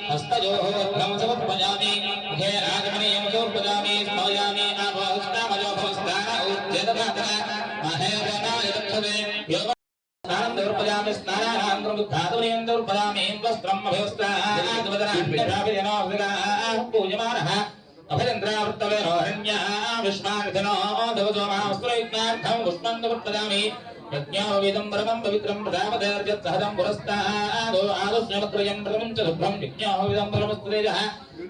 हस्तयोः अर्घं समर्पयामि मुखे राजमणीयं समर्पयामि स्मयामि आभस्तामयो भवस्तान उच्चेतदातः महेवनाय दक्षते योग स्नानं समर्पयामि स्नानानन्तरं दुग्धातुनीयं समर्पयामि वस्त्रं अभयस्ताद्वदनाभिर्यनोऽभिगाः पूजमानः अभयन्द्रावृत्तवेनोरण्यः विश्वानिधनो दवसोमावस्त्रयज्ञार्थं पुष्पं समर्पयामि यज्ञोविदं परमं पवित्रं प्रजापतेर्यत्सहजं पुरस्तादो आदुष्यवक्रयं प्रथमं च शुभ्रं यज्ञोविदं परमस्तेजः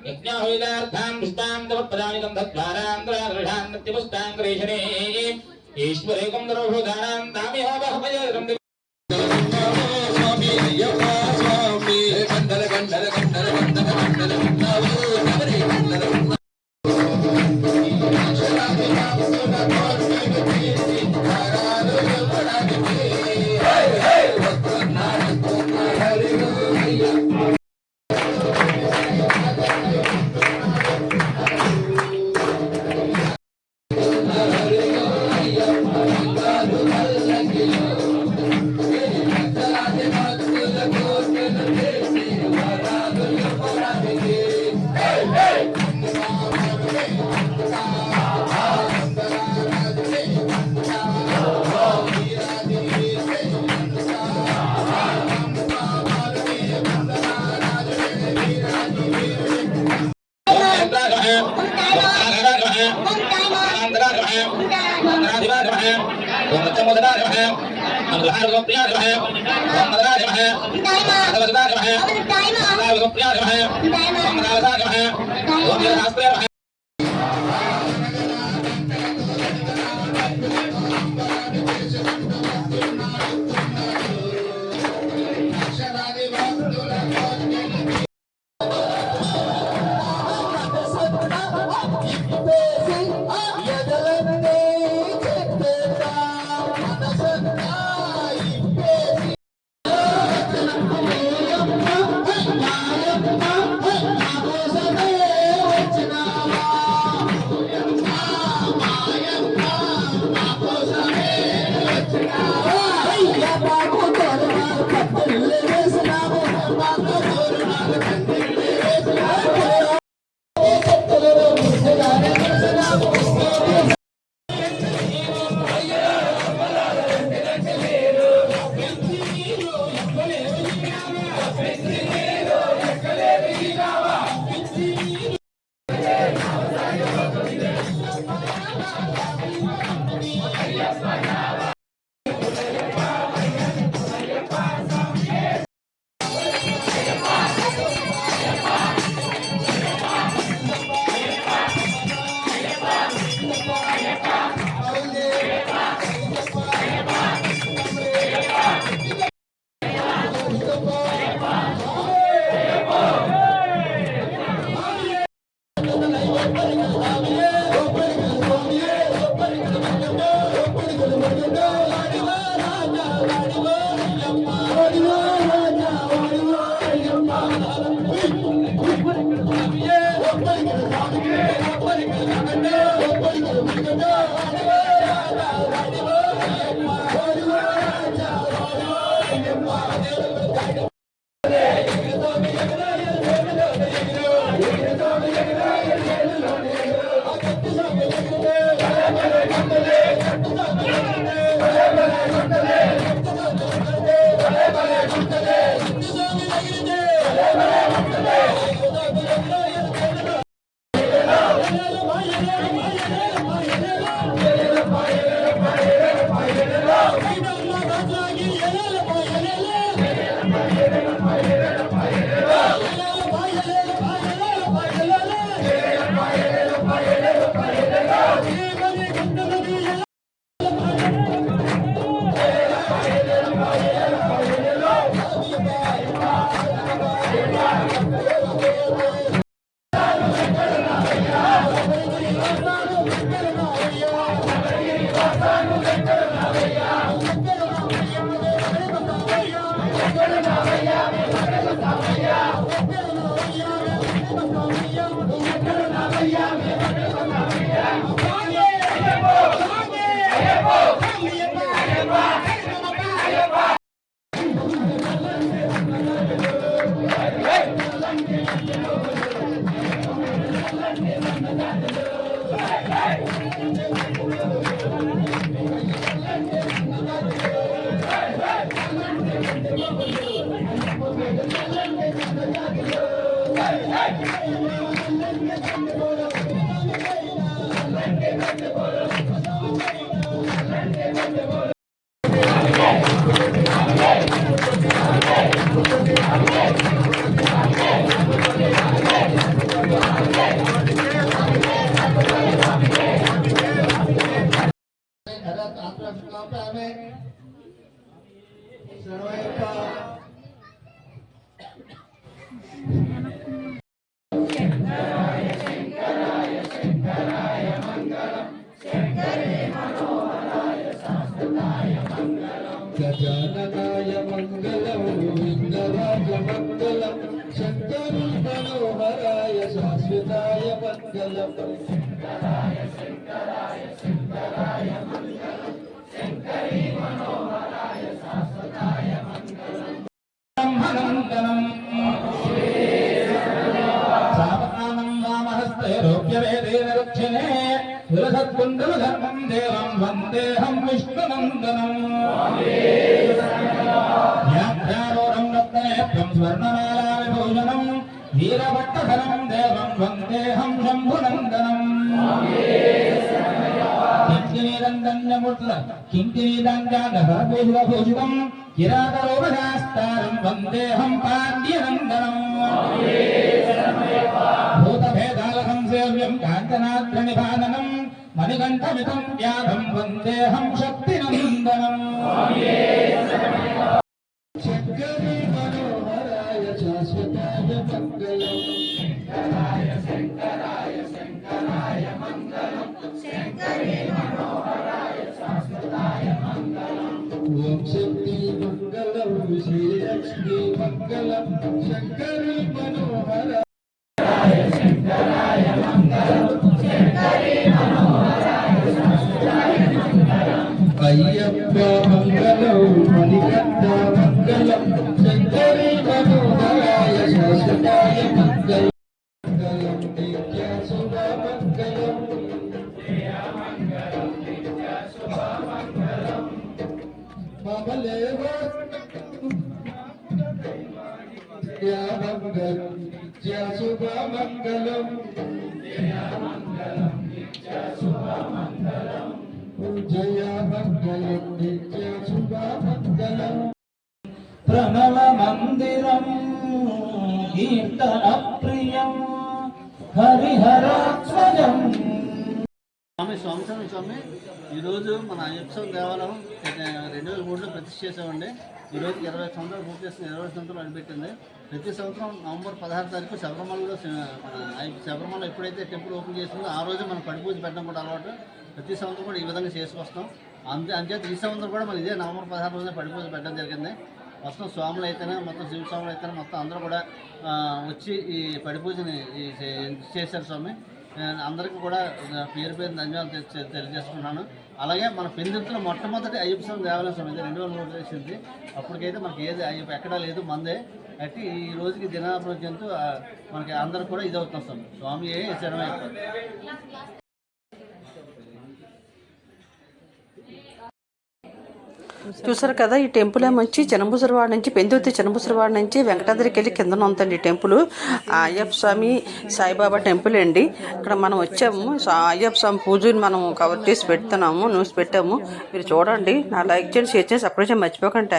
यज्ञोविदार्थां पुष्पां समर्पयामि गन्धद्वारान्तरादृढां नित्यपुष्टां क्रेशने ईश्वरेकं सर्वभूतानां तामिह बहवयं स्वामी अय्यप्पा स्वामी कंडल कंडल कंडल कंडल कंडल गजाननाय मंगलम विघ्नराज मंगलम शंकरी मनोहराय शाश्वताय मंगलम शंकराय शंकराय शंकराय मंगलम शंकरी मनोहराय शाश्वताय मंगलम ब्रह्मनंदनम सावकानं वामहस्ते रोप्यवेदेन रक्षणे विलसत्कुण्डलधर्मं देवं वन्देऽहं विष्णुनन्दनम् व्याघ्रारोढं रत्ननेत्रं स्वर्णमालाविभूषणं वीरभट्टधरं देवं वन्देऽहं शम्भुनन्दनम् किङ्किणीदण्डन्यमूर्तिदं किरातरूपशास्तारं वन्देऽहं पाण्ड्यनन्दनम् भूतभेदालकं सेव्यं काञ्चनाद्रनिभाननं मणिकण्ठमितं व्याधं वन्देऽहं शक्तिनन्दनम् शंकरी मनोहराय शाश्वताय मंगलम शंकराय शंकराय शंकराय मंगलम शंकरी मनोहराय शाश्वताय मंगलम ओम शक्ति मंगलम श्री लक्ष्मी मंगलम शंकरी मनोहराय शंकराय मंगलम शंकरी मनोहराय शाश्वताय मंगलम अय्यप्प मंगलम मणिकण्ठ मंगलम शंकरी मनोहराय शाश्वताय मंगलम मंगलम नित्य शुभ मंगलम मंगलम नित्य शुभ मंगलम ममलेव या मंगलम नित्य शुभ मंगलम मंगलम नित्य शुभ मंगलम जय मंगलम नित्य शुभ मंगलम प्रणव मंदिरं कीर्तन प्रियं हरिहरात्मजं స్వామి ఈరోజు మన అయ్యప్ప దేవాలయం 2003లో ప్రతిష్ఠ చేసామండి. ఈరోజు 20 సంవత్సరాలు పూర్తి చేసిన 20 సంవత్సరాలు అనిపెట్టింది. ప్రతి సంవత్సరం నవంబర్ 16 తారీఖు శబరిమలలో శబరిమల ఎప్పుడైతే టెంపుల్ ఓపెన్ చేసిందో ఆ రోజు మనం పడిపూజ పెట్టడం కూడా అలవాటు. ప్రతి సంవత్సరం కూడా ఈ విధంగా చేసుకొస్తాం. అంచేత ఈ సంవత్సరం కూడా మనం ఇదే నవంబర్ 16 రోజున పడిపూజ పెట్టడం జరిగింది. మొత్తం స్వాములు అయితేనే మొత్తం శివ స్వాములు అయితేనే మొత్తం అందరూ కూడా వచ్చి ఈ పడిపూజని చేశారు స్వామి. అందరికీ కూడా పేరు ధన్యవాదాలు తెలియజేసుకున్నాను. అలాగే మన పెందుతులో మొట్టమొదటి అయ్యప్ప స్వామి దేవాలయం స్వామి 2003 చేసింది. అప్పటికైతే మనకి ఏది అయ్యప్ప ఎక్కడా లేదు, మందే. అయితే ఈ రోజుకి దినాభివృద్ధి మనకి అందరూ కూడా ఇది అవుతాం స్వామి శరణమయ్యప్ప. చూసారు కదా, ఈ టెంపుల్ ఏమొచ్చి చెన్నబూసరవాడ నుంచి పెందుర్తి చెన్నబూసరవాడ నుంచి వెంకటాద్రికి వెళ్ళి కిందన ఉందండి టెంపుల్. అయ్యప్ప స్వామి సాయిబాబా టెంపుల్ అండి. ఇక్కడ మనం వచ్చాము, అయ్యప్ప స్వామి పూజని మనం కవర్ చేసి పెడుతున్నాము, న్యూస్ పెట్టాము. మీరు చూడండి. నా లైక్ చేయండి, షేర్ చేసి సబ్స్క్రైబ్ చేసి మర్చిపోకండి. Thank you.